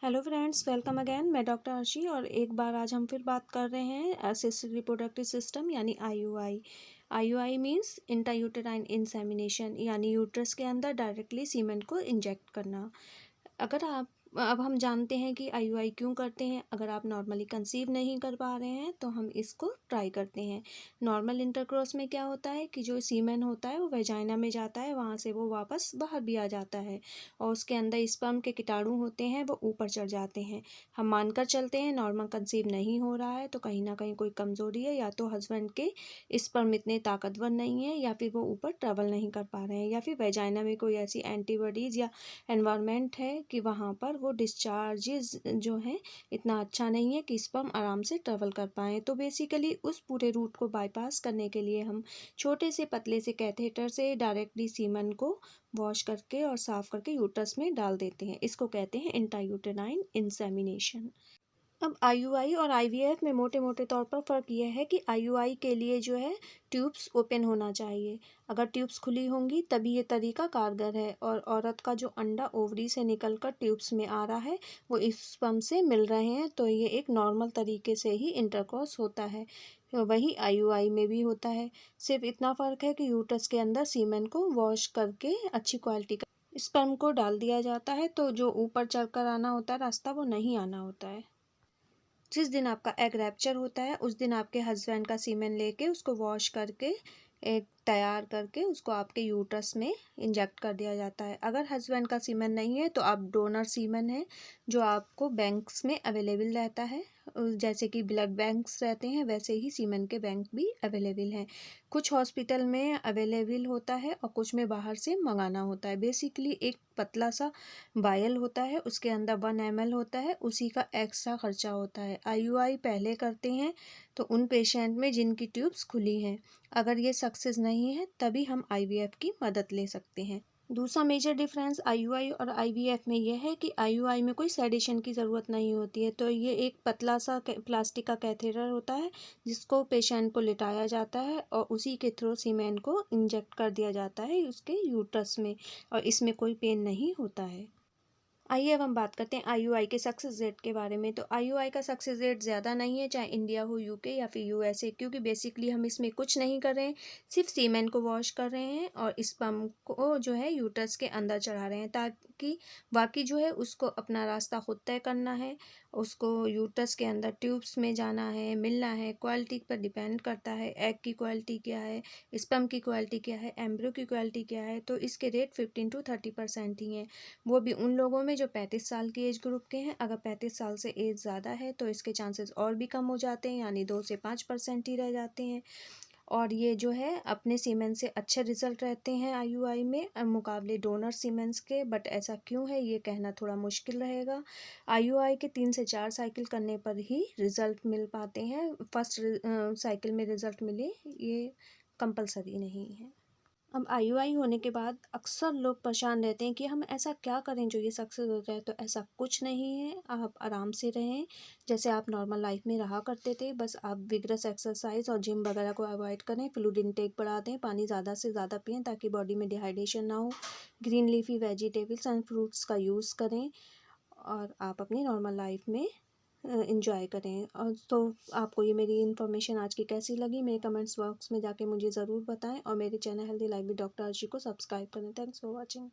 Hello friends, welcome again. मैं doctor Arshi और एक बार आज हम फिर बात कर रहे हैं असिस्टेड रिप्रोडक्टिव सिस्टम यानी IUI. IUI means intrauterine insemination यानी यूट्रस के अंदर डायरेक्टली सीमेंट को इंजेक्ट करना। अगर आप अब हम जानते हैं कि आईयूआई क्यों करते हैं। अगर आप नॉर्मली कंसीव नहीं कर पा रहे हैं तो हम इसको ट्राई करते हैं। नॉर्मल इंटरक्रॉस में क्या होता है कि जो सीमेन होता है वो वेजाइना में जाता है, वहाँ से वो वापस बाहर भी आ जाता है और उसके अंदर स्पर्म के कीटाणु होते हैं वो ऊपर चढ़ जाते हैं। हम मानकर चलते हैं नॉर्मल कंसीव नहीं हो रहा है तो कहीं ना कहीं कोई कमज़ोरी है, या तो हस्बैंड के स्पर्म इतने ताकतवर नहीं है या फिर वो ऊपर ट्रेवल नहीं कर पा रहे हैं, या फिर वेजाइना में कोई ऐसी एंटीबॉडीज़ या एनवायरनमेंट है कि वहाँ पर वो डिस्चार्जेस जो हैं इतना अच्छा नहीं है कि स्पर्म आराम से ट्रेवल कर पाएँ। तो बेसिकली उस पूरे रूट को बाईपास करने के लिए हम छोटे से पतले से कैथेटर से डायरेक्टली सीमन को वॉश करके और साफ़ करके यूट्रस में डाल देते हैं। इसको कहते हैं इंट्रायूटेराइन इंसेमिनेशन। अब आईयूआई और आईवीएफ में मोटे मोटे तौर पर फ़र्क यह है कि आईयूआई के लिए जो है ट्यूब्स ओपन होना चाहिए। अगर ट्यूब्स खुली होंगी तभी ये तरीका कारगर है, और औरत का जो अंडा ओवरी से निकलकर ट्यूब्स में आ रहा है वो इस स्पर्म से मिल रहे हैं, तो ये एक नॉर्मल तरीके से ही इंटरकॉर्स होता है। तो वही आईयूआई में भी होता है। सिर्फ इतना फ़र्क है कि यूट्रस के अंदर सीमेन को वॉश करके अच्छी क्वालिटी का स्पर्म को डाल दिया जाता है, तो जो ऊपर चढ़कर आना होता है रास्ता वो नहीं आना होता है। जिस दिन आपका एग रैप्चर होता है उस दिन आपके हस्बैंड का सीमेन लेके उसको वॉश करके एक तैयार करके उसको आपके यूट्रस में इंजेक्ट कर दिया जाता है। अगर हस्बैंड का सीमेन नहीं है तो आप डोनर सीमेन है जो आपको बैंक्स में अवेलेबल रहता है, जैसे कि ब्लड बैंक्स रहते हैं वैसे ही सीमेन के बैंक भी अवेलेबल हैं। कुछ हॉस्पिटल में अवेलेबल होता है और कुछ में बाहर से मंगाना होता है। बेसिकली एक पतला सा वायल होता है, उसके अंदर 1 ml होता है, उसी का एक्स्ट्रा खर्चा होता है। आईयूआई पहले करते हैं तो उन पेशेंट में जिनकी ट्यूब्स खुली हैं। अगर ये सक्सेस नहीं है तभी हम आईवीएफ की मदद ले सकते हैं। दूसरा मेजर डिफरेंस आईयूआई और आईवीएफ में यह है कि आईयूआई में कोई सेडेशन की ज़रूरत नहीं होती है। तो ये एक पतला सा प्लास्टिक का कैथेटर होता है जिसको पेशेंट को लिटाया जाता है और उसी के थ्रू सीमेन को इंजेक्ट कर दिया जाता है उसके यूट्रस में, और इसमें कोई पेन नहीं होता है। आइए अब हम बात करते हैं आईयूआई के सक्सेस रेट के बारे में। तो आईयूआई का सक्सेस रेट ज़्यादा नहीं है, चाहे इंडिया हो, यूके या फिर यूएसए, क्योंकि बेसिकली हम इसमें कुछ नहीं कर रहे हैं, सिर्फ सीमेन को वॉश कर रहे हैं और स्पर्म को जो है यूट्रस के अंदर चढ़ा रहे हैं, ताकि बाकी जो है उसको अपना रास्ता खुद तय करना है। उसको यूट्रस के अंदर ट्यूब्स में जाना है, मिलना है, क्वालिटी पर डिपेंड करता है। एग की क्वालिटी क्या है, स्पर्म की क्वालिटी क्या है, एम्ब्रियो की क्वालिटी क्या है। तो इसके रेट 15 to 30% ही हैं, वो भी उन लोगों में जो 35 साल की एज ग्रुप के हैं। अगर 35 साल से एज ज़्यादा है तो इसके चांसेस और भी कम हो जाते हैं, यानी 2 से 5% ही रह जाते हैं। और ये जो है अपने सीमेंस से अच्छे रिजल्ट रहते हैं आईयूआई में मुकाबले डोनर सीमेंस के। बट ऐसा क्यों है ये कहना थोड़ा मुश्किल रहेगा। आईयूआई के 3 से 4 साइकिल करने पर ही रिजल्ट मिल पाते हैं। फर्स्ट साइकिल में रिजल्ट मिले ये कंपलसरी नहीं है। अब आईयूआई होने के बाद अक्सर लोग परेशान रहते हैं कि हम ऐसा क्या करें जो ये सक्सेस हो जाए। तो ऐसा कुछ नहीं है, आप आराम से रहें जैसे आप नॉर्मल लाइफ में रहा करते थे। बस आप विगरस एक्सरसाइज और जिम वगैरह को अवॉइड करें, फ्लूइड इनटेक बढ़ा दें, पानी ज़्यादा से ज़्यादा पिएं ताकि बॉडी में डिहाइड्रेशन ना हो, green leafy vegetables and fruits का यूज़ करें, और आप अपनी नॉर्मल लाइफ में इंजॉय करें। और तो आपको ये मेरी इन्फॉर्मेशन आज की कैसी लगी मेरे कमेंट्स बॉक्स में जाके मुझे ज़रूर बताएं, और मेरे channel healthy life with doctor Arshi को सब्सक्राइब करें। Thanks for watching.